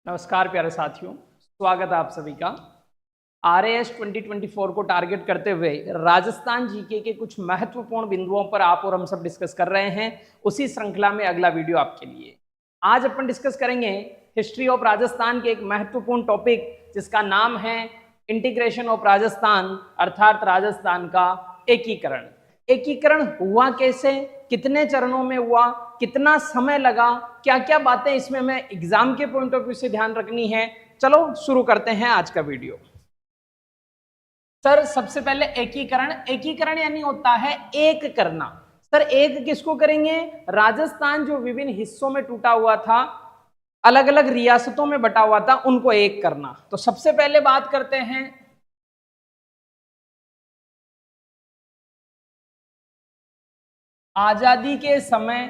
नमस्कार प्यारे साथियों, स्वागत है आप सभी का। RAS 2024 को टारगेट करते हुए राजस्थान जीके के कुछ महत्वपूर्ण बिंदुओं पर आप और हम सब डिस्कस कर रहे हैं। उसी श्रृंखला में अगला वीडियो आपके लिए आज अपन डिस्कस करेंगे हिस्ट्री ऑफ राजस्थान के एक महत्वपूर्ण टॉपिक जिसका नाम है इंटीग्रेशन ऑफ राजस्थान, अर्थात राजस्थान का एकीकरण। एकीकरण हुआ कैसे, कितने चरणों में हुआ, कितना समय लगा, क्या क्या बातें इसमें हमें एग्जाम के पॉइंट ऑफ व्यू से ध्यान रखनी है। चलो शुरू करते हैं आज का वीडियो। सर सबसे पहले एकीकरण, एकीकरण यानी होता है एक करना। सर एक किसको करेंगे? राजस्थान जो विभिन्न हिस्सों में टूटा हुआ था, अलग अलग रियासतों में बटा हुआ था, उनको एक करना। तो सबसे पहले बात करते हैं आजादी के समय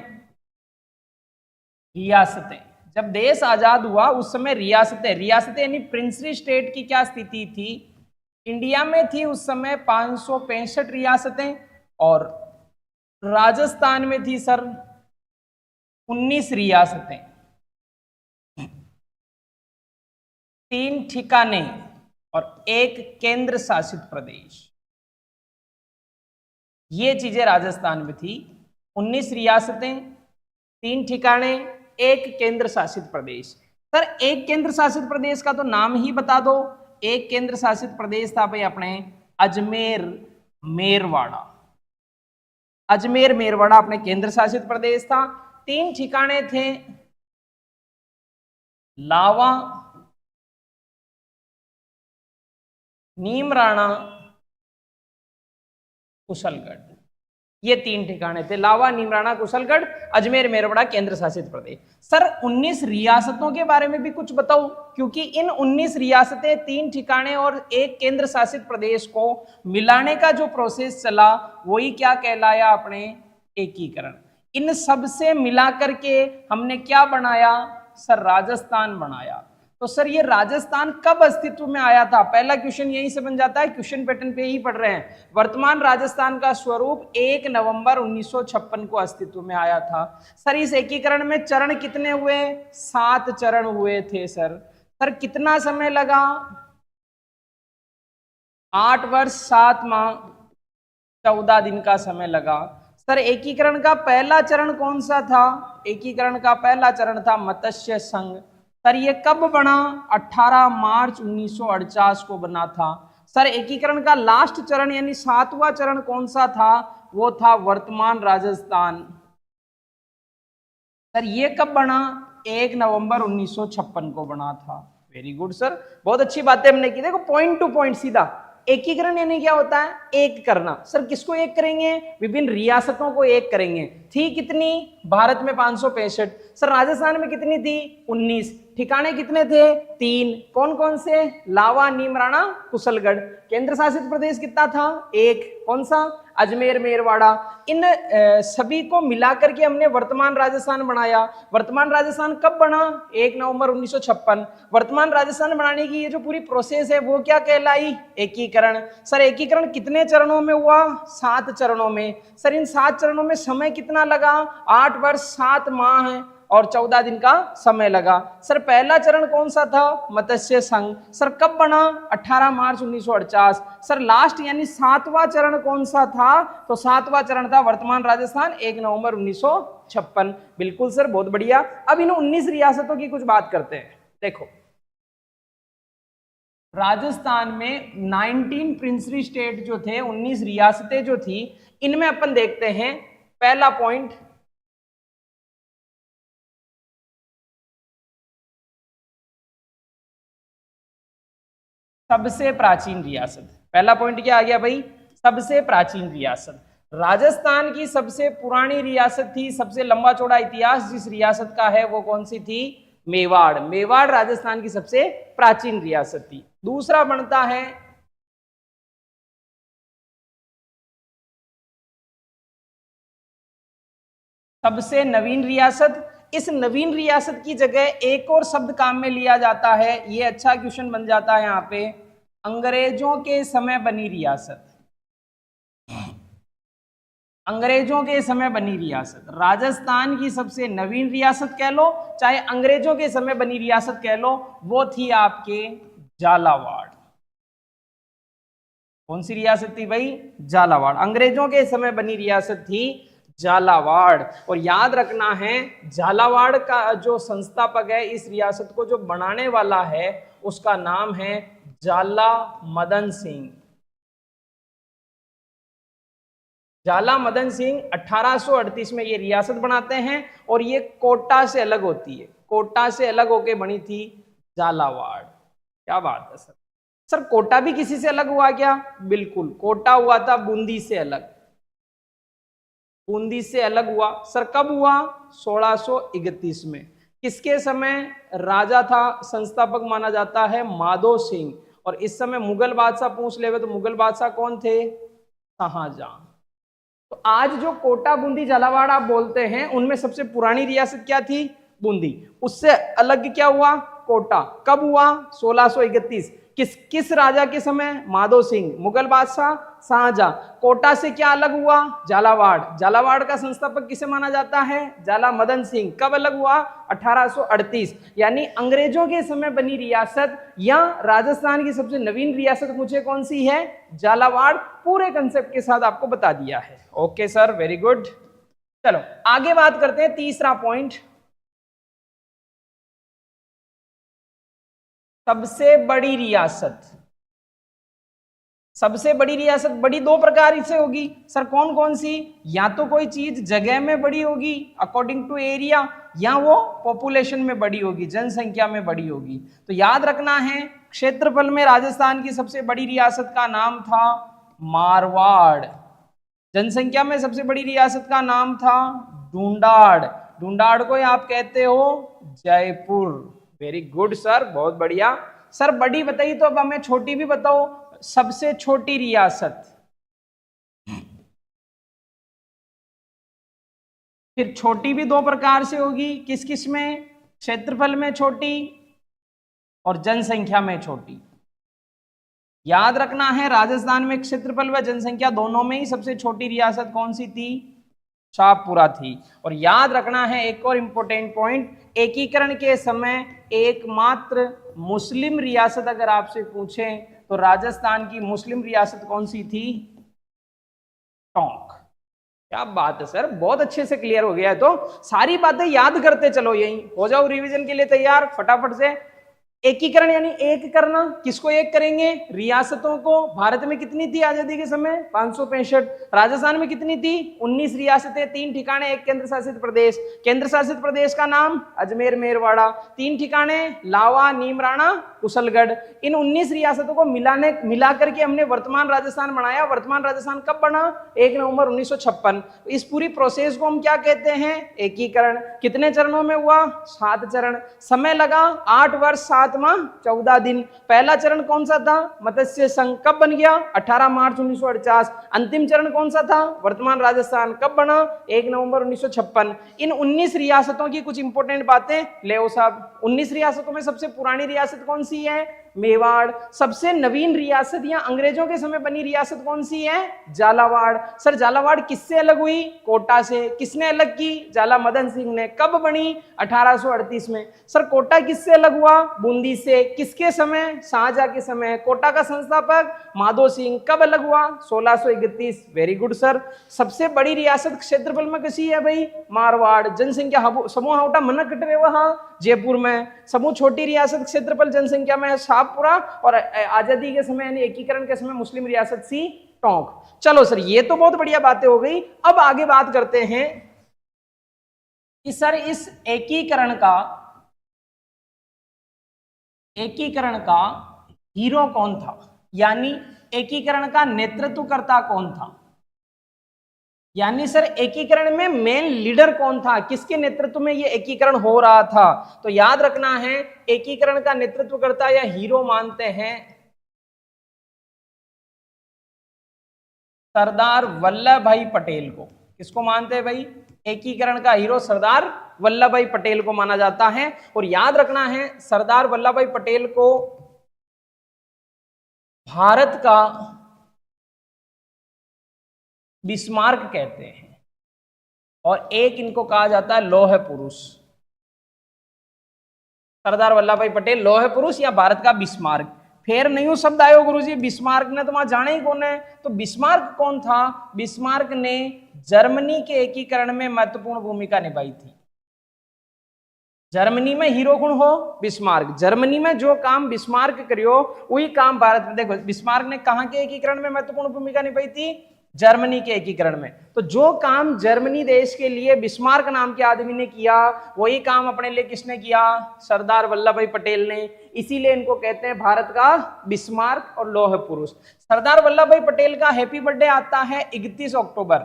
रियासतें। जब देश आजाद हुआ उस समय रियासतें, रियासतें यानी प्रिंसली स्टेट की क्या स्थिति थी? इंडिया में थी उस समय 565 रियासतें और राजस्थान में थी सर 19 रियासतें, 3 ठिकाने और एक केंद्र शासित प्रदेश। ये चीजें राजस्थान में थी। 19 रियासतें, 3 ठिकाने, एक केंद्र शासित प्रदेश। सर एक केंद्र शासित प्रदेश का तो नाम ही बता दो। एक केंद्र शासित प्रदेश था भाई अपने अजमेर मेरवाड़ा। अजमेर मेरवाड़ा अपने केंद्र शासित प्रदेश था। 3 ठिकाने थे लावा, नीमराणा, कुशलगढ़। ये 3 ठिकाने थे, लावा, नीमराणा, कुशलगढ़, अजमेर मेरवाड़ा केंद्र शासित प्रदेश। सर 19 रियासतों के बारे में भी कुछ बताओ, क्योंकि इन 19 रियासतें, 3 ठिकाने और एक केंद्र शासित प्रदेश को मिलाने का जो प्रोसेस चला वही क्या कहलाया? अपने एकीकरण। इन सब से मिला करके हमने क्या बनाया? सर राजस्थान बनाया। तो सर ये राजस्थान कब अस्तित्व में आया था? पहला क्वेश्चन यहीं से बन जाता है, क्वेश्चन पैटर्न पे ही पढ़ रहे हैं। वर्तमान राजस्थान का स्वरूप 1 नवंबर 1956 को अस्तित्व में आया था। सर इस एकीकरण में चरण कितने हुए? 7 चरण हुए थे सर। सर कितना समय लगा? 8 वर्ष 7 माह 14 दिन का समय लगा। सर एकीकरण का पहला चरण कौन सा था? एकीकरण का पहला चरण था मत्स्य संघ। सर ये कब बना? 18 मार्च 1948 को बना था। सर एकीकरण का लास्ट चरण यानी 7वां चरण कौन सा था? वो था वर्तमान राजस्थान। सर ये कब बना? 1 नवंबर 1956 को बना था। वेरी गुड सर, बहुत अच्छी बातें हमने की। देखो पॉइंट टू पॉइंट सीधा। एकीकरण यानी क्या होता है? एक करना। सर किसको एक करेंगे? विभिन्न रियासतों को एक करेंगे। थी कितनी? भारत में 565। सर राजस्थान में कितनी थी? 19। ठिकाने कितने थे? 3। कौन कौन से? लावा, नीमराणा, कुशलगढ़। केंद्र शासित प्रदेश कितना था? 1। कौन सा? अजमेर मेरवाड़ा। इन सभी को मिलाकर के हमने वर्तमान राजस्थान बनाया। वर्तमान राजस्थान कब बना? 1 नवंबर 1956। वर्तमान राजस्थान बनाने की ये जो पूरी प्रोसेस है वो क्या कहलाई? एकीकरण। सर एकीकरण कितने चरणों में हुआ? 7 चरणों में। सर इन 7 चरणों में समय कितना लगा? 8 वर्ष 7 माह और 14 दिन का समय लगा। सर पहला चरण कौन सा था? मत्स्य संघ। सर कब बना? 18 मार्च 1948। सर लास्ट यानी 7वां चरण कौन सा था? तो 7वां चरण था वर्तमान राजस्थान, 1 नवंबर 1956। बिल्कुल सर, बहुत बढ़िया। अब इन 19 रियासतों की कुछ बात करते हैं। देखो राजस्थान में 19 प्रिंसली स्टेट जो थे, 19 रियासतें जो थी, इनमें अपन देखते हैं पहला पॉइंट सबसे प्राचीन रियासत। पहला पॉइंट क्या आ गया भाई? सबसे प्राचीन रियासत। राजस्थान की सबसे पुरानी रियासत थी, सबसे लंबा चौड़ा इतिहास जिस रियासत का है वो कौन सी थी? मेवाड़। मेवाड़ राजस्थान की सबसे प्राचीन रियासत थी। दूसरा बनता है सबसे नवीन रियासत। इस नवीन रियासत की जगह एक और शब्द काम में लिया जाता है, ये अच्छा क्वेश्चन बन जाता है यहाँ पे, अंग्रेजों के समय बनी रियासत। अंग्रेजों के समय बनी रियासत, राजस्थान की सबसे नवीन रियासत कह लो चाहे अंग्रेजों के समय बनी रियासत कह लो, वो थी आपके झालावाड़। कौन सी रियासत थी भाई? झालावाड़। अंग्रेजों के समय बनी रियासत थी झालावाड़। और याद रखना है झालावाड़ का जो संस्थापक है, इस रियासत को जो बनाने वाला है, उसका नाम है झाला मदन सिंह। झाला मदन सिंह 1838 में ये रियासत बनाते हैं और ये कोटा से अलग होती है, कोटा से अलग होके बनी थी झालावाड़। क्या बात है सर। सर कोटा भी किसी से अलग हुआ क्या? बिल्कुल, कोटा हुआ था बूंदी से अलग, बूंदी से अलग हुआ। सर कब हुआ? 1631 में। किसके समय राजा था? संस्थापक माना जाता है माधो सिंह। और इस समय मुगल बादशाह पूछ ले तो मुगल बादशाह कौन थे? शाहजहां। तो आज जो कोटा बूंदी झालावाड़ आप बोलते हैं, उनमें सबसे पुरानी रियासत क्या थी? बूंदी। उससे अलग क्या हुआ? कोटा। कब हुआ? 1631। किस राजा के समय? माधो सिंह। मुगल बादशाह शाहजहां। कोटा से क्या अलग हुआ? झालावाड़। झालावाड़ का संस्थापक किसे माना जाता है? झाला मदन सिंह। कब अलग हुआ? 1838। यानी अंग्रेजों के समय बनी रियासत या राजस्थान की सबसे नवीन रियासत मुझे कौन सी है? झालावाड़। पूरे कंसेप्ट के साथ आपको बता दिया है। Okay sir, very good. चलो आगे बात करते हैं, तीसरा पॉइंट, सबसे बड़ी रियासत। सबसे बड़ी रियासत बड़ी दो प्रकार से होगी सर, कौन कौन सी? या तो कोई चीज जगह में बड़ी होगी अकॉर्डिंग टू एरिया, या वो पॉपुलेशन में बड़ी होगी, जनसंख्या में बड़ी होगी। तो याद रखना है क्षेत्रफल में राजस्थान की सबसे बड़ी रियासत का नाम था मारवाड़। जनसंख्या में सबसे बड़ी रियासत का नाम था ढूंढाड़। ढूंढाड़ को आप कहते हो जयपुर। वेरी गुड सर, बहुत बढ़िया। सर बड़ी बताइए तो अब हमें छोटी भी बताओ। सबसे छोटी रियासत, फिर छोटी भी दो प्रकार से होगी, किस किस में? क्षेत्रफल में छोटी और जनसंख्या में छोटी। याद रखना है राजस्थान में क्षेत्रफल व जनसंख्या दोनों में ही सबसे छोटी रियासत कौन सी थी? शाहपुरा थी। और याद रखना है एक और इंपॉर्टेंट पॉइंट, एकीकरण के समय एकमात्र मुस्लिम रियासत अगर आपसे पूछें तो राजस्थान की मुस्लिम रियासत कौन सी थी? टोंक। क्या बात है सर, बहुत अच्छे से क्लियर हो गया है। तो सारी बातें याद करते चलो, यही हो जाओ रिवीजन के लिए तैयार फटाफट से। एकीकरण यानी एक करना, किसको एक करेंगे? रियासतों को। भारत में कितनी थी आजादी के समय? 565। राजस्थान में कितनी थी? 19 रियासतें, 3 ठिकाने, एक केंद्र शासित प्रदेश। केंद्र शासित प्रदेश का नाम अजमेर मेरवाड़ा। 3 ठिकाने लावा, नीमराणा, कुशलगढ़। इन 19 रियासतों को मिला करके हमने वर्तमान राजस्थान बनाया। वर्तमान राजस्थान कब बना? 1 नवंबर 1956। इस पूरी प्रोसेस को हम क्या कहते हैं? एकीकरण। कितने चरणों में हुआ? 7 चरण। समय लगा 8 वर्ष 7 माह 14 दिन। पहला चरण कौन सा था? मत्स्य संघ। कब बन गया? 18 मार्च 1948। अंतिम चरण कौन सा था? वर्तमान राजस्थान। कब बना? 1 नवंबर 1956। इन 19 रियासतों की कुछ इंपॉर्टेंट बातें ले साहब। 19 रियासतों में सबसे पुरानी रियासत कौन सी है? मेवाड़। सबसे नवीन रियासत या अंग्रेजों के समय बनी रियासत कौन सी है? झालावाड़। सर झालावाड़ किससे अलग हुई? कोटा से। किसने अलग की? झाला मदन सिंह ने। कब बनी? 1838 में। सर कोटा किससे अलग हुआ? बूंदी से। किसके समय? शाहजहां के समय। कोटा का संस्थापक माधो सिंह। कब अलग हुआ? 1631। Very good sir. सबसे बड़ी रियासत क्षेत्रफल में किसी है भाई? मारवाड़। जनसंख्या समूह हाउटा मन कटरे वहां जयपुर में। समूह छोटी रियासत क्षेत्रफल जनसंख्या में शाहपुरा, और आजादी के समय यानी एकीकरण के समय मुस्लिम रियासत सी टोंक। चलो सर ये तो बहुत बढ़िया बातें हो गई। अब आगे बात करते हैं कि सर इस एकीकरण का हीरो कौन था, यानी एकीकरण का नेतृत्वकर्ता कौन था, यानी सर एकीकरण में मेन लीडर कौन था, किसके नेतृत्व में ये एकीकरण हो रहा था? तो याद रखना है एकीकरण का नेतृत्वकर्ता या हीरो मानते हैं सरदार वल्लभ भाई पटेल को। किसको मानते हैं भाई? एकीकरण का हीरो सरदार वल्लभ भाई पटेल को माना जाता है। और याद रखना है सरदार वल्लभ भाई पटेल को भारत का बिस्मार्क कहते हैं, और एक इनको कहा जाता है लौह पुरुष। सरदार वल्लभ भाई पटेल लौह पुरुष या भारत का बिस्मार्क। फिर नहीं शब्द आयो गुरुजी, बिस्मार्क ने तो वहां जाने ही कौन है। तो बिस्मार्क कौन था? बिस्मार्क ने जर्मनी के एकीकरण में महत्वपूर्ण भूमिका निभाई थी। जर्मनी में हीरो कौन हो? बिस्मार्क। जर्मनी में जो काम बिस्मार्क करियो वही काम भारत में। देखो बिस्मार्क ने कहां के एकीकरण में महत्वपूर्ण भूमिका निभाई थी? जर्मनी के एकीकरण में। तो जो काम जर्मनी देश के लिए बिस्मार्क नाम के आदमी ने किया, वही काम अपने लिए किसने किया? सरदार वल्लभ भाई पटेल ने। इसीलिए इनको कहते हैं भारत का बिस्मार्क और लौह पुरुष। सरदार वल्लभ भाई पटेल का हैप्पी बर्थडे आता है 31 अक्टूबर,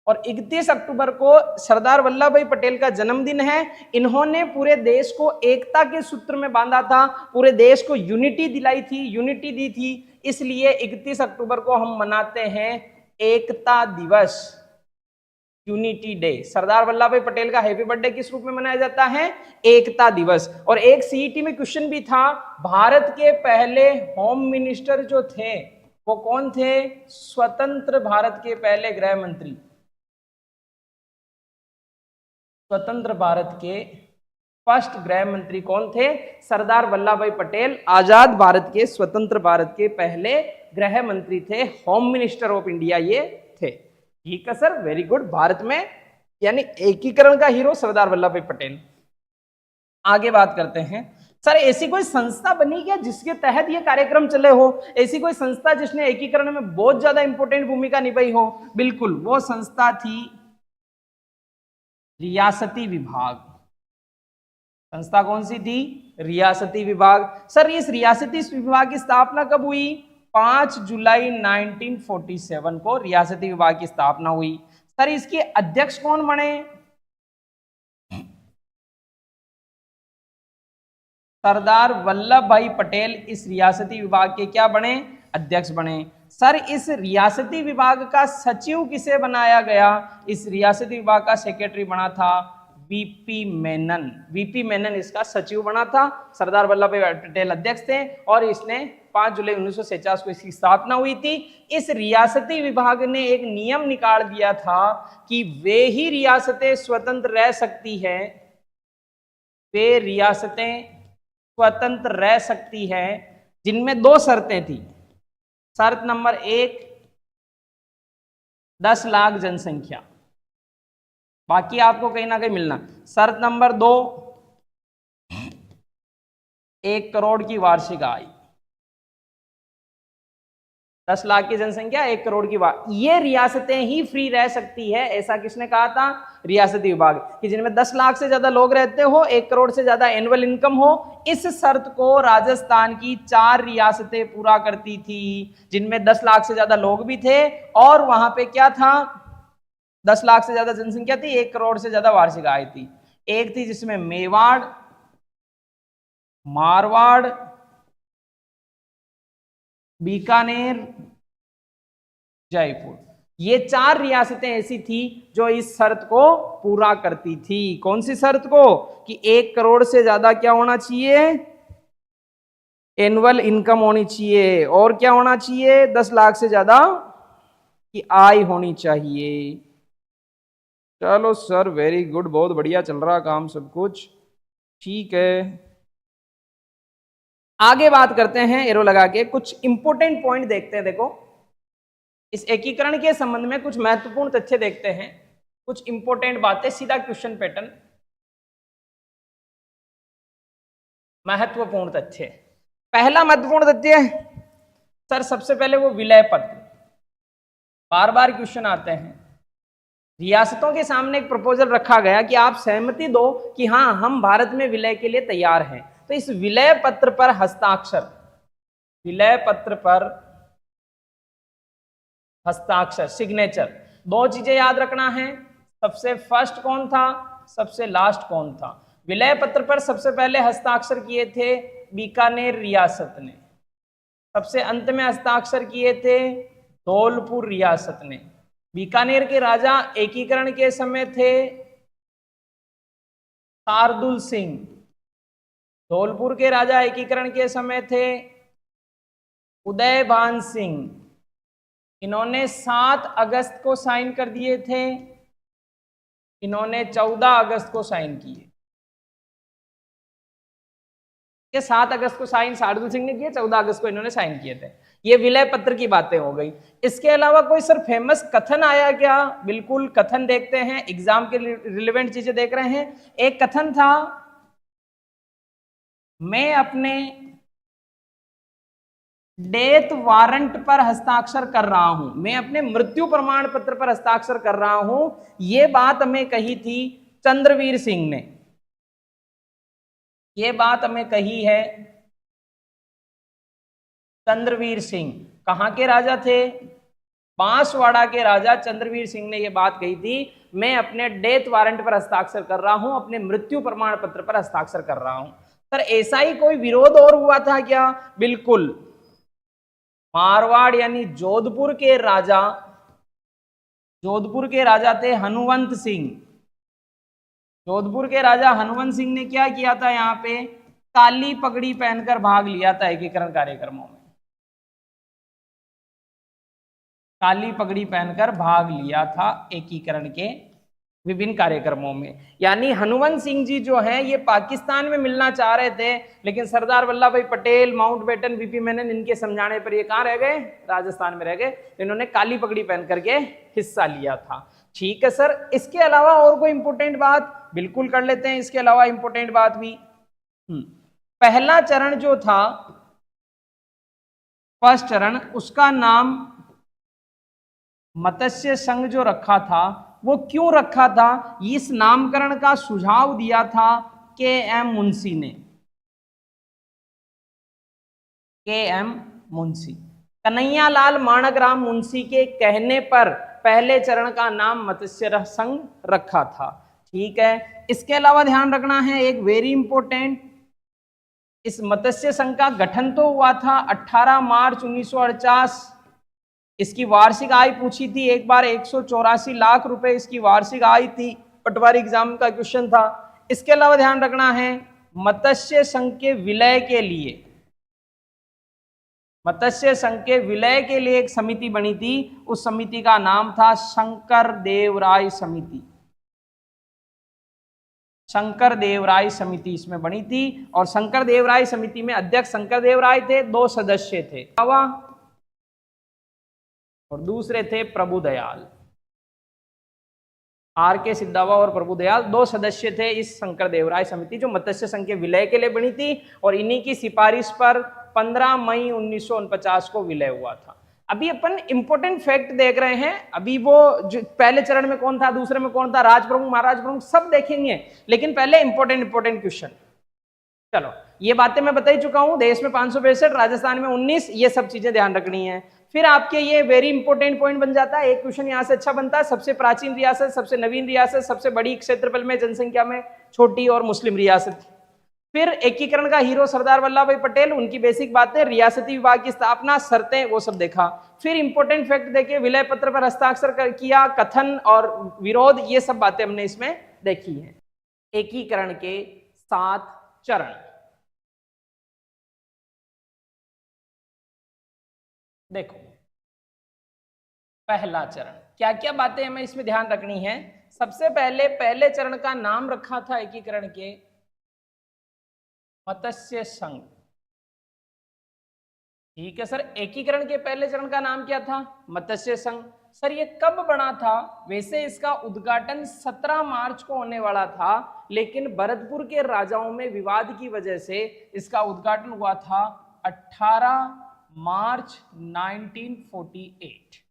और 31 अक्टूबर को सरदार वल्लभ भाई पटेल का जन्मदिन है। इन्होंने पूरे देश को एकता के सूत्र में बांधा था, पूरे देश को यूनिटी दिलाई थी, यूनिटी दी थी। इसलिए 31 अक्टूबर को हम मनाते हैं एकता दिवस, यूनिटी डे। सरदार वल्लभ भाई पटेल का हैप्पी बर्थडे किस रूप में मनाया जाता है? एकता दिवस। और एक सीईटी में क्वेश्चन भी था, भारत के पहले होम मिनिस्टर जो थे वो कौन थे? स्वतंत्र भारत के पहले गृह मंत्री। स्वतंत्र भारत के फर्स्ट गृह मंत्री कौन थे? सरदार वल्लभ भाई पटेल आजाद भारत के, स्वतंत्र भारत के पहले गृह मंत्री थे, होम मिनिस्टर ऑफ इंडिया ये थे। ठीक है सर, वेरी गुड। भारत में यानी एकीकरण का हीरो सरदार वल्लभ भाई पटेल। आगे बात करते हैं सर, ऐसी कोई संस्था बनी क्या जिसके तहत ये कार्यक्रम चले हो? ऐसी कोई संस्था जिसने एकीकरण में बहुत ज्यादा इंपॉर्टेंट भूमिका निभाई हो? बिल्कुल, वो संस्था थी रियासती विभाग। संस्था कौन सी थी? रियासती विभाग। सर इस रियासती विभाग की स्थापना कब हुई? 5 जुलाई 1947 को रियासती विभाग की स्थापना हुई। सर इसके अध्यक्ष कौन बने? सरदार वल्लभ भाई पटेल इस रियासती विभाग के क्या बने? अध्यक्ष बने। सर इस रियासती विभाग का सचिव किसे बनाया गया? इस रियासती विभाग का सेक्रेटरी बना था वीपी मेनन। वीपी मेनन इसका सचिव बना था। सरदार वल्लभ भाई पटेल अध्यक्ष थे और इसने 5 जुलाई 1949 को इसकी स्थापना हुई थी। इस रियासती विभाग ने एक नियम निकाल दिया था कि वे ही रियासतें स्वतंत्र रह सकती है, वे रियासतें स्वतंत्र रह सकती है जिनमें 2 शर्तें थी। शर्त नंबर 1, 10 लाख जनसंख्या, बाकी आपको कहीं ना कहीं मिलना। शर्त नंबर 2, 1 करोड़ की वार्षिक आय। 10 लाख की जनसंख्या, 1 करोड़ की ये रियासतें ही फ्री रह सकती है, ऐसा किसने कहा था? रियासती विभाग। कि जिनमें 10 लाख से ज्यादा लोग रहते हो, 1 करोड़ से ज्यादा एनुअल इनकम हो। इस शर्त को राजस्थान की 4 रियासतें पूरा करती थी जिनमें 10 लाख से ज्यादा लोग भी थे और वहां पे क्या था? 10 लाख से ज्यादा जनसंख्या थी, 1 करोड़ से ज्यादा वार्षिक आय थी। एक थी जिसमें मेवाड़, मारवाड़, बीकानेर, जयपुर। ये 4 रियासतें ऐसी थी जो इस शर्त को पूरा करती थी। कौन सी शर्त को? कि 1 करोड़ से ज्यादा क्या होना चाहिए? एनुअल इनकम होनी चाहिए। और क्या होना चाहिए? 10 लाख से ज्यादा की आय होनी चाहिए। चलो सर, वेरी गुड, बहुत बढ़िया चल रहा काम सब कुछ, ठीक है। आगे बात करते हैं एरो लगा के, कुछ इंपोर्टेंट पॉइंट देखते हैं। देखो इस एकीकरण के संबंध में कुछ महत्वपूर्ण तथ्य देखते हैं, कुछ इंपोर्टेंट बातें, सीधा क्वेश्चन पैटर्न। महत्वपूर्ण तथ्य, पहला महत्वपूर्ण तथ्य सर सबसे पहले वो विलय पत्र। बार बार क्वेश्चन आते हैं। रियासतों के सामने एक प्रपोजल रखा गया कि आप सहमति दो कि हाँ हम भारत में विलय के लिए तैयार हैं। तो इस विलय पत्र पर हस्ताक्षर, विलय पत्र पर हस्ताक्षर, सिग्नेचर, 2 चीजें याद रखना है। सबसे फर्स्ट कौन था, सबसे लास्ट कौन था? विलय पत्र पर सबसे पहले हस्ताक्षर किए थे बीकानेर रियासत ने, सबसे अंत में हस्ताक्षर किए थे धौलपुर रियासत ने। बीकानेर के राजा एकीकरण के समय थे शार्दुल सिंह, धौलपुर के राजा एकीकरण के समय थे उदयभान सिंह, इन्होंने 7 अगस्त को साइन कर दिए थे, इन्होंने 14 अगस्त को साइन किए। 7 अगस्त को साइन शार्दुल सिंह ने किए, 14 अगस्त को इन्होंने साइन किए थे। ये विलय पत्र की बातें हो गई। इसके अलावा कोई सर फेमस कथन आया क्या? बिल्कुल, कथन देखते हैं, एग्जाम के रिलेवेंट चीजें देख रहे हैं। एक कथन था, मैं अपने डेथ वारंट पर हस्ताक्षर कर रहा हूं, मैं अपने मृत्यु प्रमाण पत्र पर हस्ताक्षर कर रहा हूं। यह बात हमें कही थी चंद्रवीर सिंह ने, यह बात हमें कही है चंद्रवीर सिंह। कहां के राजा थे? बांसवाड़ा के राजा चंद्रवीर सिंह ने यह बात कही थी, मैं अपने डेथ वारंट पर हस्ताक्षर कर रहा हूं, अपने मृत्यु प्रमाण पत्र पर हस्ताक्षर कर रहा हूं। सर ऐसा ही कोई विरोध और हुआ था क्या? बिल्कुल, मारवाड़ यानी जोधपुर के राजा थे हनुवंत सिंह। जोधपुर के राजा हनुवंत सिंह ने क्या किया था? यहां पे काली पगड़ी पहनकर भाग लिया था एकीकरण कार्यक्रमों में, काली पगड़ी पहनकर भाग लिया था एकीकरण के विभिन्न कार्यक्रमों में। यानी हनुवंत सिंह जी जो है ये पाकिस्तान में मिलना चाह रहे थे, लेकिन सरदार वल्लभ भाई पटेल, माउंटबेटन, वीपी मेनन, इनके समझाने पर ये कहां रह गए? राजस्थान में रह गए। इन्होंने काली पगड़ी पहन करके हिस्सा लिया था। ठीक है सर, इसके अलावा और कोई इंपोर्टेंट बात? बिल्कुल कर लेते हैं, इसके अलावा इंपोर्टेंट बात भी। पहला चरण जो था, फर्स्ट चरण, उसका नाम मत्स्य संघ जो रखा था, वो क्यों रखा था? इस नामकरण का सुझाव दिया था के.एम. मुंशी ने, के.एम. मुंशी, कन्हैयालाल माणकराम मुंशी के कहने पर पहले चरण का नाम मत्स्य संघ रखा था। ठीक है, इसके अलावा ध्यान रखना है एक वेरी इंपॉर्टेंट, इस मत्स्य संघ का गठन तो हुआ था 18 मार्च 1948। इसकी वार्षिक आय पूछी थी एक बार, 184 लाख रुपए इसकी वार्षिक आय थी, पटवारी एग्जाम का क्वेश्चन था। इसके अलावा ध्यान रखना है मत्स्य संघ के विलय के लिए, मत्स्य संघ के विलय के लिए एक समिति बनी थी, उस समिति का नाम था शंकर देवराय समिति। शंकर देवराय समिति इसमें बनी थी, और शंकर देवराय समिति में अध्यक्ष शंकर देवराय थे, 2 सदस्य थे, और दूसरे थे प्रभुदयाल, आर के सिद्धावा और प्रभुदयाल, 2 सदस्य थे इस शंकर देवराय समिति जो मत्स्य संघ के विलय के लिए बनी थी, और इन्हीं की सिफारिश पर 15 मई 1949 को विलय हुआ था। अभी अपन इंपॉर्टेंट फैक्ट देख रहे हैं। अभी वो जो पहले चरण में कौन था, दूसरे में कौन था, राज प्रमुख, महाराज प्रमुख, सब देखेंगे, लेकिन पहले इंपॉर्टेंट क्वेश्चन। चलो, ये बातें मैं बता ही चुका हूं, देश में 562, राजस्थान में 19, ये सब चीजें ध्यान रखनी है। फिर आपके ये वेरी इंपॉर्टेंट पॉइंट बन जाता है, एक क्वेश्चन यहां से अच्छा बनता है, सबसे प्राचीन रियासत, सबसे नवीन रियासत, सबसे बड़ी क्षेत्रफल में, जनसंख्या में छोटी और मुस्लिम रियासत। फिर एकीकरण का हीरो सरदार वल्लभ भाई पटेल, उनकी बेसिक बातें, रियासती विभाग की स्थापना, शर्तें, वो सब देखा। फिर इंपॉर्टेंट फैक्ट देखे, विलय पत्र पर हस्ताक्षर किया, कथन और विरोध, ये सब बातें हमने इसमें देखी है। एकीकरण के 7 चरण। देखो, पहला चरण, क्या क्या बातें हमें इसमें ध्यान रखनी है? सबसे पहले पहले चरण का नाम रखा था एकीकरण के मत्स्य संघ। ठीक है सर, एकीकरण के पहले चरण का नाम क्या था? मत्स्य संघ। सर ये कब बना था? वैसे इसका उद्घाटन 17 मार्च को होने वाला था, लेकिन भरतपुर के राजाओं में विवाद की वजह से इसका उद्घाटन हुआ था 18 मार्च 1948।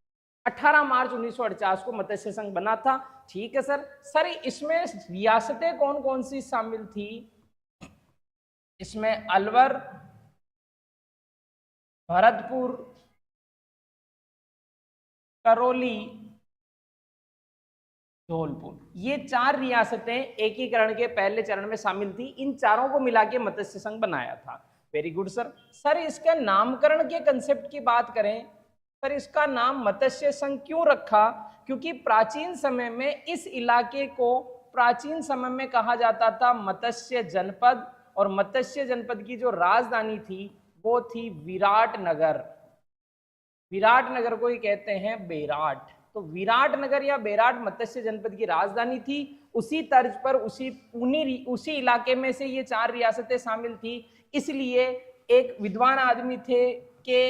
18 मार्च 1948 को मत्स्य संघ बना था। ठीक है सर। सर इसमें रियासतें कौन कौन सी शामिल थी? इसमें अलवर, भरतपुर, करौली, धौलपुर, ये 4 रियासतें एकीकरण के पहले चरण में शामिल थी। इन चारों को मिला के मत्स्य संघ बनाया था। Very good sir. सर इसके नामकरण के कंसेप्ट की बात करें, सर इसका नाम मत्स्य संघ क्यों रखा? क्योंकि प्राचीन समय में इस इलाके को प्राचीन समय में कहा जाता था मत्स्य जनपद, और मत्स्य जनपद की जो राजधानी थी वो थी विराटनगर। विराटनगर को ही कहते हैं बेराट। तो विराटनगर या बेराट मत्स्य जनपद की राजधानी थी। उसी तर्ज पर उसी इलाके में से ये 4 रियासतें शामिल थी। इसलिए एक विद्वान आदमी थे के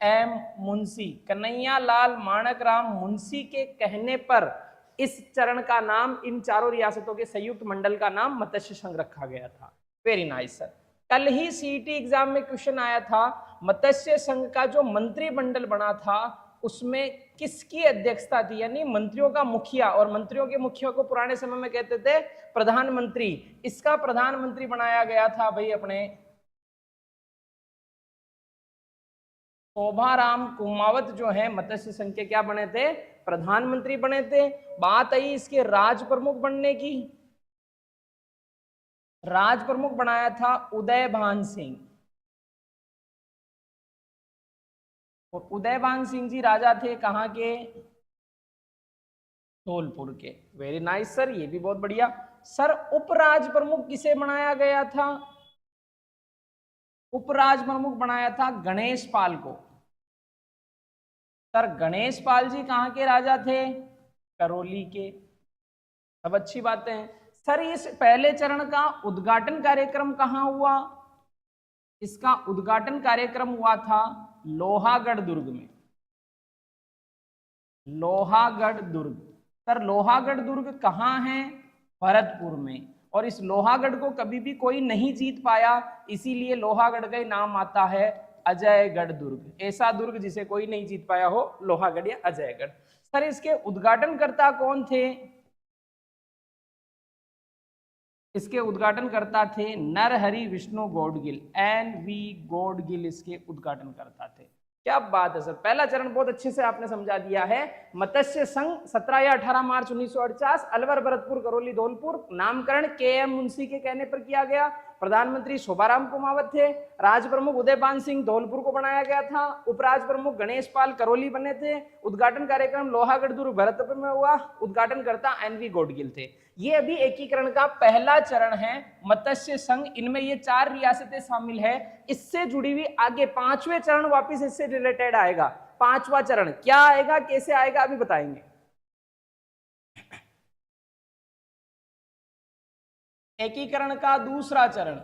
एम मुंशी, कन्हैया लाल माणक राम मुंशी के कहने पर इस चरण का नाम, इन चारों रियासतों के संयुक्त मंडल का नाम मत्स्य संघ रखा गया था। Very nice sir. कल ही सीईटी एग्जाम में क्वेश्चन आया था, मत्स्य संघ का जो मंत्रिमंडल बना था उसमें किसकी अध्यक्षता थी, यानी मंत्रियों का मुखिया, और मंत्रियों के मुखिया को पुराने समय में कहते थे प्रधानमंत्री। इसका प्रधानमंत्री बनाया गया था भाई अपने शोभाराम कुमावत, जो है मत्स्य संघ के क्या बने थे, प्रधानमंत्री बने थे। बात आई इसके राज प्रमुख बनने की, राज प्रमुख बनाया था उदयभान सिंह। और उदयभान सिंह जी राजा थे कहां के, धौलपुर के। वेरी नाइस सर, ये भी बहुत बढ़िया। सर उपराज प्रमुख किसे बनाया गया था, उपराज प्रमुख बनाया था गणेश पाल को। सर गणेश पाल जी कहां के राजा थे, करौली के। सब अच्छी बातें हैं। सर इस पहले चरण का उद्घाटन कार्यक्रम कहां हुआ, इसका उद्घाटन कार्यक्रम हुआ था लोहागढ़ दुर्ग में, लोहागढ़ दुर्ग। सर लोहागढ़ दुर्ग कहां है, भरतपुर में। और इस लोहागढ़ को कभी भी कोई नहीं जीत पाया, इसीलिए लोहागढ़ का ही नाम आता है अजयगढ़ दुर्ग। ऐसा दुर्ग जिसे कोई नहीं जीत पाया हो, लोहागढ़ या अजयगढ़। सर इसके उद्घाटनकर्ता कौन थे, इसके उद्घाटनकर्ता थे नरहरि विष्णु गौडगिल, NV गौडगिल इसके उद्घाटनकर्ता थे। क्या बात है सर, पहला चरण बहुत अच्छे से आपने समझा दिया है। मत्स्य संघ 17 या 18 मार्च 1948, अलवर, भरतपुर, करौली, धौलपुर। नामकरण KM मुंशी के कहने पर किया गया। प्रधानमंत्री शोभाराम कुमावत थे। राज प्रमुख उदयभान सिंह धौलपुर को बनाया गया था। उपराज प्रमुख गणेश पाल करौली बने थे। उद्घाटन कार्यक्रम लोहागढ़ दुर्ग भरतपुर में हुआ। उद्घाटनकर्ता NV गौडगिल थे। ये अभी एकीकरण का पहला चरण है, मत्स्य संघ। इनमें ये 4 रियासतें शामिल है। इससे जुड़ी हुई आगे 5वें चरण वापिस इससे रिलेटेड आएगा। 5वां चरण क्या आएगा, कैसे आएगा, अभी बताएंगे। एकीकरण का दूसरा चरण,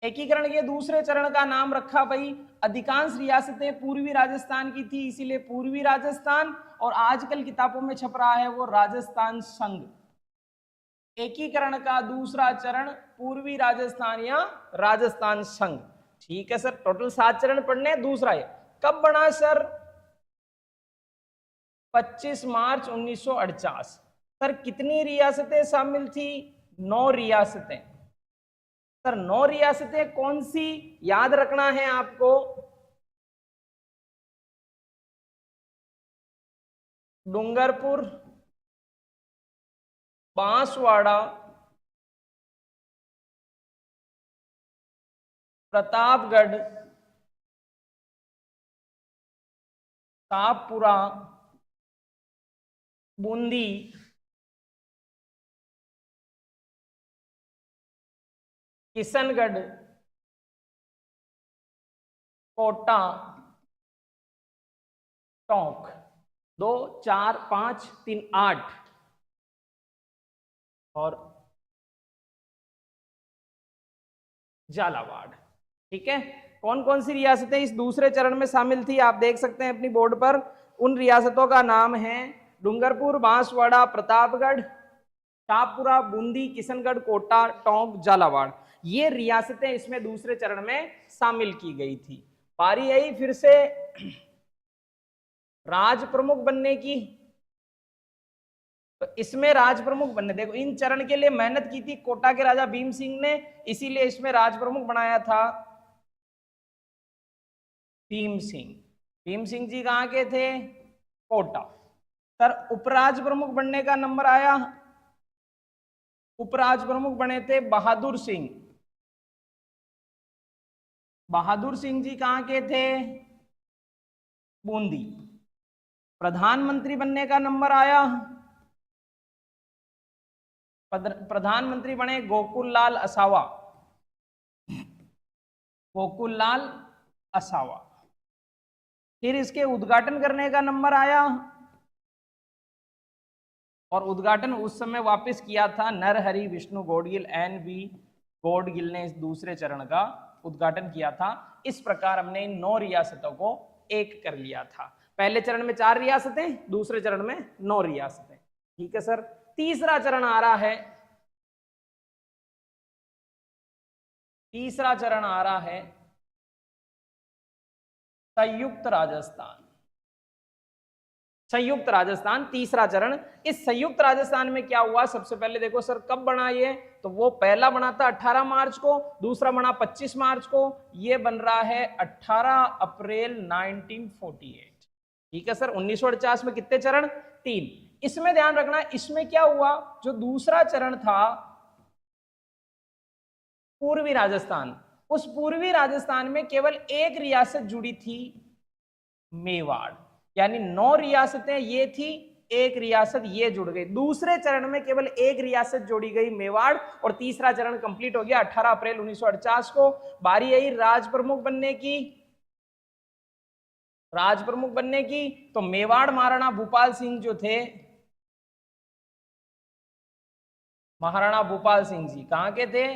एकीकरण के दूसरे चरण का नाम रखा भाई, अधिकांश रियासतें पूर्वी राजस्थान की थी, इसीलिए पूर्वी राजस्थान। और आजकल किताबों में छप रहा है वो राजस्थान संघ। एकीकरण का दूसरा चरण पूर्वी राजस्थान या राजस्थान संघ। ठीक है सर, टोटल 7 चरण पढ़ने। दूसरा है कब बना सर, 25 मार्च 1948। सर कितनी रियासतें शामिल थी, 9 रियासतें। सर 9 रियासतें कौन सी, याद रखना है आपको, डूंगरपुर, बांसवाड़ा, प्रतापगढ़, शाहपुरा, बूंदी, किशनगढ़, कोटा, टोंक। 2 4 5 3 8 और झालावाड़। ठीक है, कौन कौन सी रियासतें इस दूसरे चरण में शामिल थी आप देख सकते हैं अपनी बोर्ड पर। उन रियासतों का नाम है डूंगरपुर, बांसवाड़ा, प्रतापगढ़, शाहपुरा, बूंदी, किशनगढ़, कोटा, टोंक, झालावाड़। ये रियासतें इसमें दूसरे चरण में शामिल की गई थी। बारी आई फिर से राज प्रमुख बनने की। तो इसमें राज प्रमुख बनने, देखो इन चरण के लिए मेहनत की थी कोटा के राजा भीम सिंह ने, इसीलिए इसमें राज प्रमुख बनाया था भीम सिंह। भीम सिंह जी कहां के थे, कोटा। सर उपराज प्रमुख बनने का नंबर आया, उपराज प्रमुख बने थे बहादुर सिंह। बहादुर सिंह जी कहां के थे, बूंदी। प्रधानमंत्री बनने का नंबर आया, प्रधानमंत्री बने गोकुल लाल असावा, गोकुल लाल असावा। फिर इसके उद्घाटन करने का नंबर आया, और उद्घाटन उस समय वापस किया था नरहरि विष्णु गौडगिल NV गौडगिल ने इस दूसरे चरण का उद्घाटन किया था। इस प्रकार हमने इन 9 रियासतों को एक कर लिया था। पहले चरण में 4 रियासतें, दूसरे चरण में 9 रियासतें। ठीक है सर। तीसरा चरण आ रहा है, तीसरा चरण आ रहा है संयुक्त राजस्थान। संयुक्त राजस्थान तीसरा चरण। इस संयुक्त राजस्थान में क्या हुआ, सबसे पहले देखो सर कब बना ये, तो वो पहला बना था 18 मार्च को, दूसरा बना 25 मार्च को, ये बन रहा है 18 अप्रैल 1948। ठीक है सर। 1949 में कितने चरण, 3। इसमें ध्यान रखना, इसमें क्या हुआ, जो दूसरा चरण था पूर्वी राजस्थान, उस पूर्वी राजस्थान में केवल एक रियासत जुड़ी थी, मेवाड़। यानी 9 रियासतें ये थी, एक रियासत ये जुड़ गई। दूसरे चरण में केवल एक रियासत जोड़ी गई, मेवाड़, और तीसरा चरण कंप्लीट हो गया 18 अप्रैल 1948 को। बारी आई राज प्रमुख बनने की, राज प्रमुख बनने की। तो मेवाड़ महाराणा भूपाल सिंह जो थे, महाराणा भूपाल सिंह जी कहां के थे,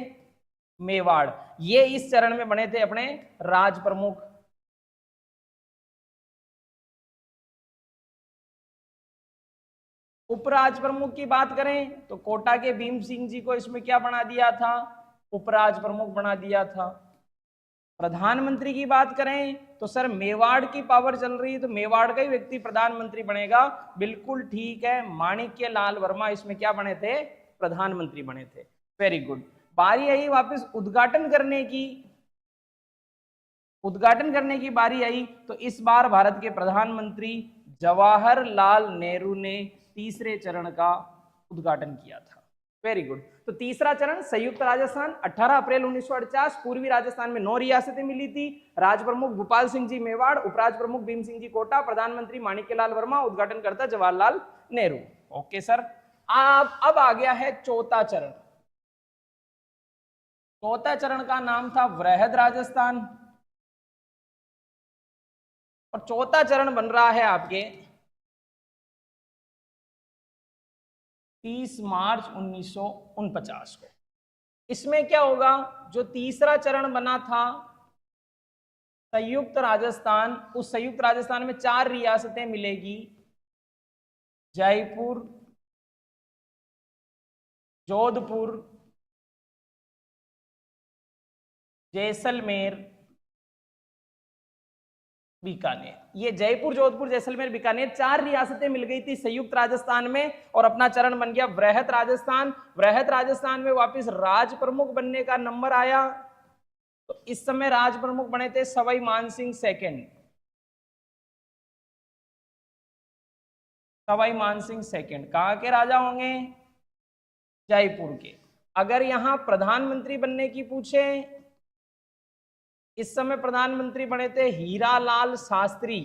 मेवाड़, ये इस चरण में बने थे अपने राज प्रमुख। उपराज प्रमुख की बात करें तो कोटा के भीम सिंह जी को इसमें क्या बना दिया था, उपराज प्रमुख बना दिया था। प्रधानमंत्री की बात करें तो सर मेवाड़ की पावर चल रही है, तो मेवाड़ का ही व्यक्ति प्रधानमंत्री बनेगा, बिल्कुल ठीक है। माणिक्य लाल वर्मा इसमें क्या बने थे, प्रधानमंत्री बने थे। Very good. बारी आई वापस उद्घाटन करने की, उद्घाटन करने की बारी आई, तो इस बार भारत के प्रधानमंत्री जवाहरलाल नेहरू ने तीसरे चरण का उद्घाटन किया था। Very good. तो तीसरा चरण संयुक्त राजस्थान, 18 अप्रैल 1949, पूर्वी राजस्थान में 9 रियासतें मिली थी। राज प्रमुख भूपाल सिंह जी मेवाड़, उपराज प्रमुख भीम सिंह जी कोटा, प्रधानमंत्री माणिक्यलाल वर्मा, उद्घाटन करता जवाहरलाल नेहरू। Okay sir. अब आ गया है चौथा चरण। चौथा चरण का नाम था वृहद राजस्थान, और चौथा चरण बन रहा है आपके 30 मार्च 1949 को। इसमें क्या होगा, जो तीसरा चरण बना था संयुक्त राजस्थान, उस संयुक्त राजस्थान में 4 रियासतें मिलेगी, जयपुर, जोधपुर, जैसलमेर, बीकानेर। ये जयपुर, जोधपुर, जैसलमेर, बीकानेर 4 रियासतें मिल गई थी संयुक्त राजस्थान में, और अपना चरण बन गया वृहद राजस्थान। वृहद राजस्थान में वापस राज प्रमुख बनने का नंबर आया, तो इस समय राज प्रमुख बने थे सवाई मानसिंह सेकंड। सवाई मानसिंह सेकंड कहां के राजा होंगे, जयपुर के। अगर यहां प्रधानमंत्री बनने की पूछे, इस समय प्रधानमंत्री बने थे हीरालाल शास्त्री।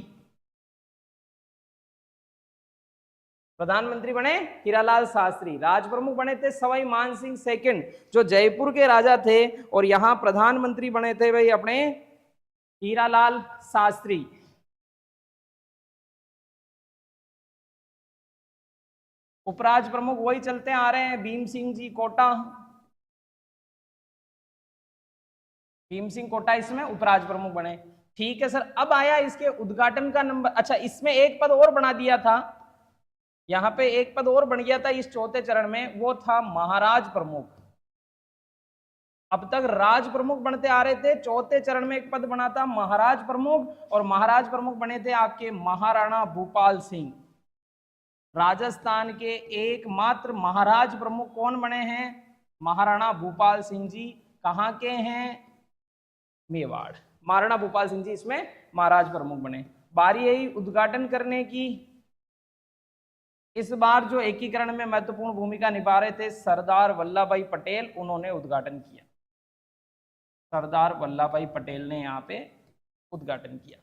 प्रधानमंत्री बने हीरालाल शास्त्री। राज प्रमुख बने थे सवाई मानसिंह सेकंड, जो जयपुर के राजा थे, और यहां प्रधानमंत्री बने थे भाई अपने हीरालाल शास्त्री। उपराज प्रमुख वही चलते आ रहे हैं, भीम सिंह जी कोटा। भीम सिंह कोटा इसमें उपराज प्रमुख बने। ठीक है सर। अब आया इसके उद्घाटन का नंबर। अच्छा, इसमें एक पद और बना दिया था, यहां पे एक पद और बन गया था इस चौथे चरण में, वो था महाराज प्रमुख। अब तक राज प्रमुख बनते आ रहे थे, चौथे चरण में एक पद बना था महाराज प्रमुख, और महाराज प्रमुख बने थे आपके महाराणा भूपाल सिंह। राजस्थान के एकमात्र महाराज प्रमुख कौन बने हैं, महाराणा भूपाल सिंह जी। कहां के हैं, मेवाड़। महाराणा भूपाल सिंह जी इसमें महाराज प्रमुख बने। बारी आई उद्घाटन करने की। इस बार जो एकीकरण में महत्वपूर्ण भूमिका निभा रहे थे सरदार वल्लभ भाई पटेल, उन्होंने उद्घाटन किया। सरदार वल्लभ भाई पटेल ने यहाँ पे उद्घाटन किया।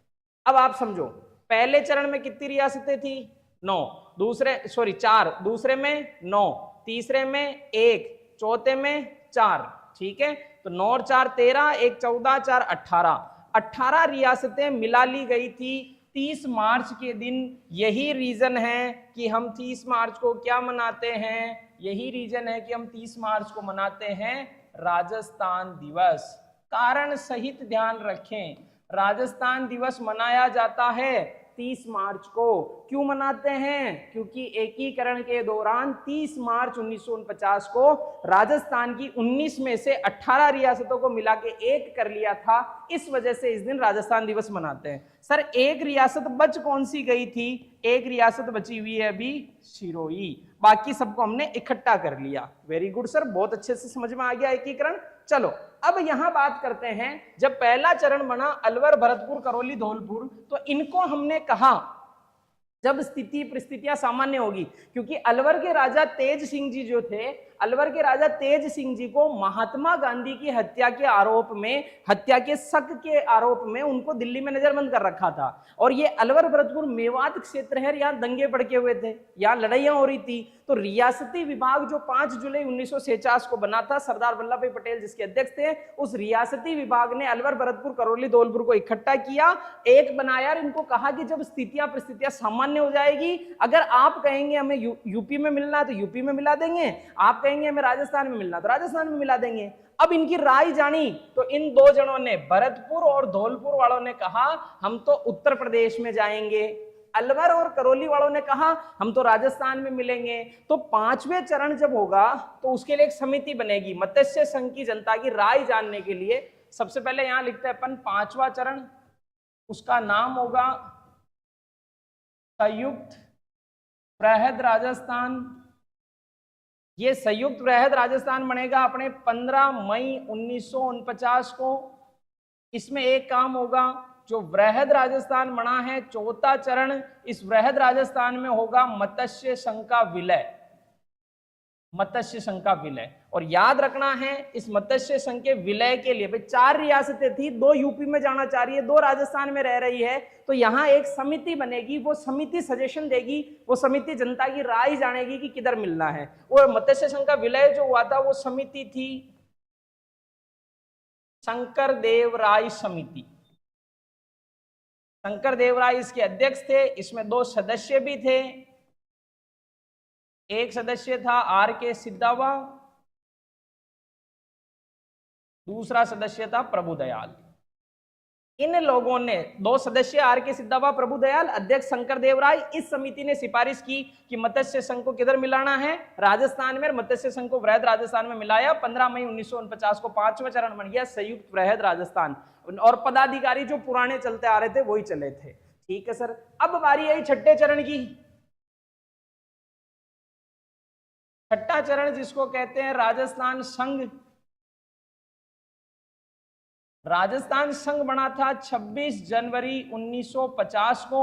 अब आप समझो, पहले चरण में कितनी रियासतें थी, 9, दूसरे 4, दूसरे में 9, तीसरे में 1, चौथे में 4। ठीक है, तो 9 और 4 13, 1 14, 4 18, 18 रियासतें मिला ली गई थी 30 मार्च के दिन यही रीजन है कि हम 30 मार्च को क्या मनाते हैं, यही रीजन है कि हम 30 मार्च को मनाते हैं राजस्थान दिवस। कारण सहित ध्यान रखें, राजस्थान दिवस मनाया जाता है 30 मार्च को। क्यों मनाते हैं? क्योंकि एकीकरण के दौरान 30 मार्च 1949 को राजस्थान की 19 में से 18 रियासतों को मिला के एक कर लिया था। इस वजह से इस दिन राजस्थान दिवस मनाते हैं। सर एक रियासत बच कौन सी गई थी? एक रियासत बची हुई है अभी, सिरोही। बाकी सबको हमने इकट्ठा कर लिया। वेरी गुड सर, बहुत अच्छे से समझ में आ गया एकीकरण। चलो अब यहां बात करते हैं, जब पहला चरण बना अलवर, भरतपुर, करौली, धौलपुर, तो इनको हमने कहा जब स्थिति परिस्थितियां सामान्य होगी, क्योंकि अलवर के राजा तेज सिंह जी जो थे, अलवर के राजा तेज सिंह जी को महात्मा गांधी की हत्या के आरोप में, हत्या के शक के आरोप में उनको दिल्ली में नजरबंद कर रखा था। और ये अलवर भरतपुर मेवात क्षेत्र है, यहाँ दंगे भड़के हुए थे, यहाँ लड़ाइयां हो रही थी। तो रियासती विभाग जो 5 जुलाई 1946 को बना था, सरदार वल्लभ भाई पटेल जिसके अध्यक्ष थे, उस रियासती विभाग ने अलवर, भरतपुर, करौली, धौलपुर को इकट्ठा किया, एक बनाया और इनको कहा कि जब स्थितियां परिस्थितियां सामान्य हो जाएगी, अगर आप कहेंगे हमें यूपी में मिलना है तो यूपी में मिला देंगे, आप कहेंगे हमें राजस्थान में मिलना तो राजस्थान में मिला देंगे। अब इनकी राय जानी तो इन दो जनों ने, भरतपुर और धौलपुर वालों ने कहा हम तो उत्तर प्रदेश में जाएंगे, अलवर और करौली वालों ने कहा हम तो राजस्थान में मिलेंगे। तो 5वें चरण जब होगा तो उसके लिए एक समिति बनेगी मत्स्य संघ की जनता की राय जानने के लिए। सबसे पहले यहां लिखते हैं अपन 5वां चरण, उसका नाम होगा संयुक्त वृहद राजस्थान। ये संयुक्त वृहद राजस्थान बनेगा अपने 15 मई 1949 को। इसमें एक काम होगा, जो वृहद राजस्थान बना है, चौथा चरण, इस वृहद राजस्थान में होगा मत्स्य संघ का विलय, मत्स्य संघ का विलय। और याद रखना है इस मत्स्य संघ के विलय के लिए, भाई 4 रियासतें थी, 2 यूपी में जाना चाह रही है, 2 राजस्थान में रह रही है, तो यहां एक समिति बनेगी, वो समिति सजेशन देगी, वो समिति जनता की राय जानेगी कि किधर मिलना है। और मत्स्य संघ का विलय जो हुआ था वो समिति थी शंकर देव राय समिति। शंकर देव राय इसके अध्यक्ष थे। इसमें 2 सदस्य भी थे, एक सदस्य था आर के सिद्धावा, दूसरा सदस्य था प्रभुदयाल। इन लोगों ने, 2 सदस्य आर के सिद्धावा, प्रभुदयाल, अध्यक्ष शंकर देव राय, इस समिति ने सिफारिश की कि मत्स्य संघ को किधर मिलाना है, राजस्थान में। मत्स्य संघ को वृहद राजस्थान में मिलाया। 15 मई 1949 को 5वां चरण बन गया संयुक्त वृहद राजस्थान। और पदाधिकारी जो पुराने चलते आ रहे थे वही चले थे। ठीक है सर, अब बारी आई छठे चरण की। छठा चरण जिसको कहते हैं राजस्थान संघ। राजस्थान संघ बना था 26 जनवरी 1950 को।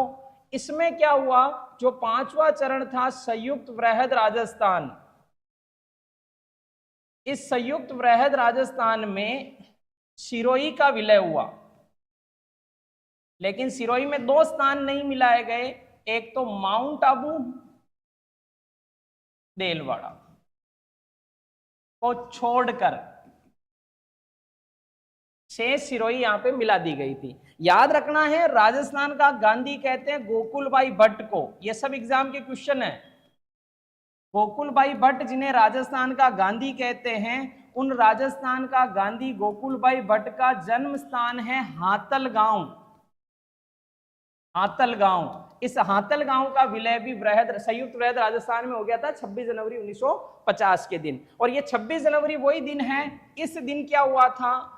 इसमें क्या हुआ, जो 5वां चरण था संयुक्त वृहद राजस्थान, इस संयुक्त वृहद राजस्थान में सिरोही का विलय हुआ। लेकिन सिरोही में 2 स्थान नहीं मिलाए गए, एक तो माउंट आबू, देलवाड़ा को छोड़कर शेष सिरोही यहां पे मिला दी गई थी। याद रखना है राजस्थान का गांधी कहते हैं गोकुल भाई भट्ट को। ये सब एग्जाम के क्वेश्चन है। गोकुल भाई भट्ट जिन्हें राजस्थान का गांधी कहते हैं, उन राजस्थान का गांधी गोकुल भाई भट्ट का जन्म स्थान है हातल गांव। हातल गांव, इस हातल गांव का विलय भी संयुक्त वृहद राजस्थान में हो गया था 26 जनवरी 1950 के दिन। और ये 26 जनवरी वही दिन है, इस दिन क्या हुआ था,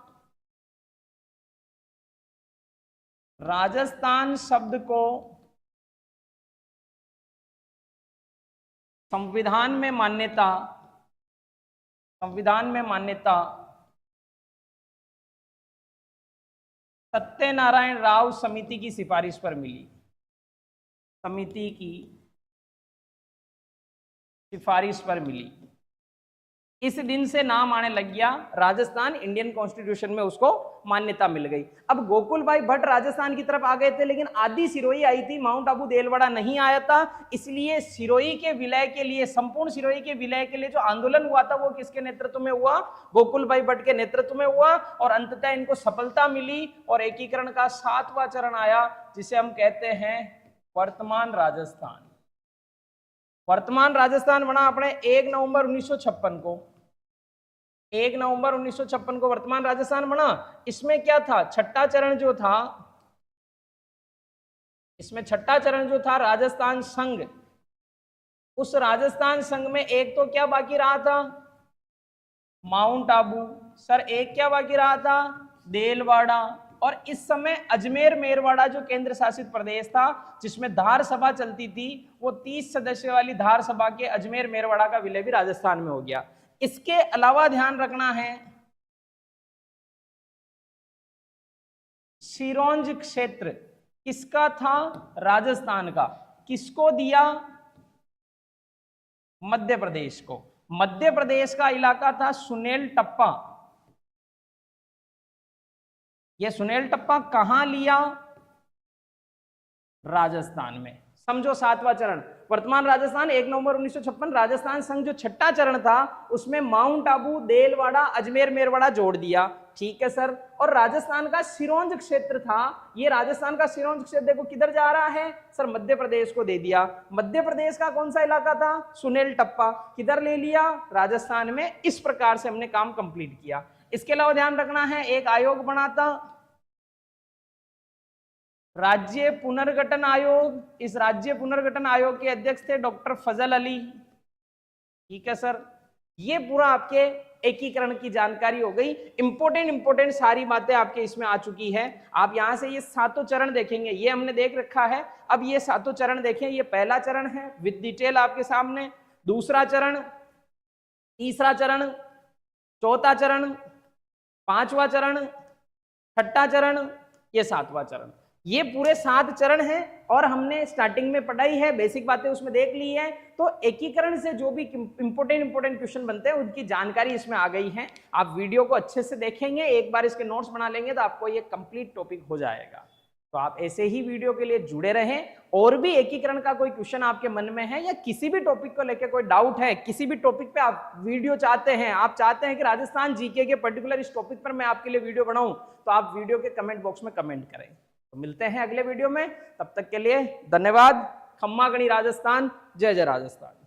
राजस्थान शब्द को संविधान में मान्यता, संविधान में मान्यता सत्यनारायण राव समिति की सिफारिश पर मिली। समिति की सिफारिश पर मिली। इस दिन से नाम आने लग गया राजस्थान, इंडियन कॉन्स्टिट्यूशन में उसको मान्यता मिल गई। अब गोकुल भाई भट्ट राजस्थान की तरफ आ गए थे, लेकिन आदि सिरोही आई थी, माउंट आबू देलवाड़ा नहीं आया था, इसलिए सिरोही के विलय के लिए, संपूर्ण सिरोही के विलय के लिए जो आंदोलन हुआ था वो किसके नेतृत्व में हुआ? गोकुल भाई भट्ट के नेतृत्व में हुआ, और अंततः इनको सफलता मिली और एकीकरण का 7वां चरण आया, जिसे हम कहते हैं वर्तमान राजस्थान। वर्तमान राजस्थान बना अपने 1 नवंबर 1956 को। 1 नवंबर 1956 को वर्तमान राजस्थान बना। इसमें क्या था? छठा चरण जो था, इसमें छठा चरण जो था राजस्थान संघ, उस राजस्थान संघ में एक तो क्या बाकी रहा था? माउंट आबू। सर एक क्या बाकी रहा था? देलवाड़ा। और इस समय अजमेर मेरवाड़ा जो केंद्र शासित प्रदेश था, जिसमें धार सभा चलती थी, वो 30 सदस्य वाली धार सभा के अजमेर मेरवाड़ा का विलय भी राजस्थान में हो गया। इसके अलावा ध्यान रखना है, सिरोंज क्षेत्र किसका था? राजस्थान का। किसको दिया? मध्य प्रदेश को। मध्य प्रदेश का इलाका था सुनेल टप्पा। ये सुनेल टप्पा कहां लिया? राजस्थान में। समझो 7वां चरण वर्तमान राजस्थान 1 नवंबर 1956 राजस्थान संघ जो छठा चरण था उसमें माउंट आबू, देलवाड़ा, अजमेर मेरवाड़ा जोड़ दिया। ठीक है सर। और राजस्थान का सिरोंज क्षेत्र था, ये राजस्थान का सिरोंज क्षेत्र देखो किधर जा रहा है सर? मध्य प्रदेश को दे दिया। मध्य प्रदेश का कौन सा इलाका था? सुनेल टप्पा। किधर ले लिया? राजस्थान में। इस प्रकार से हमने काम कंप्लीट किया। इसके अलावा ध्यान रखना है, एक आयोग बना था राज्य पुनर्गठन आयोग। इस राज्य पुनर्गठन आयोग के अध्यक्ष थे डॉक्टर फजल अली। ठीक है सर। ये पूरा आपके एकीकरण की जानकारी हो गई। इंपोर्टेंट सारी बातें आपके इसमें आ चुकी है। आप यहां से ये 7 चरण देखेंगे, ये हमने देख रखा है। अब ये 7 चरण देखें, ये पहला चरण है विद डिटेल आपके सामने, दूसरा चरण, तीसरा चरण, चौथा चरण, 5वां चरण, छठा चरण, ये 7वां चरण। ये पूरे 7 चरण हैं और हमने स्टार्टिंग में पढ़ाई है, बेसिक बातें उसमें देख ली है। तो एकीकरण से जो भी इंपोर्टेंट क्वेश्चन बनते हैं उनकी जानकारी इसमें आ गई है। आप वीडियो को अच्छे से देखेंगे, एक बार इसके नोट्स बना लेंगे तो आपको ये कंप्लीट टॉपिक हो जाएगा। तो आप ऐसे ही वीडियो के लिए जुड़े रहें। और भी एकीकरण का कोई क्वेश्चन आपके मन में है या किसी भी टॉपिक को लेकर कोई डाउट है, किसी भी टॉपिक पे आप वीडियो चाहते हैं, आप चाहते हैं कि राजस्थान जीके के पर्टिकुलर इस टॉपिक पर मैं आपके लिए वीडियो बनाऊं, तो आप वीडियो के कमेंट बॉक्स में कमेंट करें। तो मिलते हैं अगले वीडियो में, तब तक के लिए धन्यवाद। खम्मा गणी राजस्थान, जय जय राजस्थान।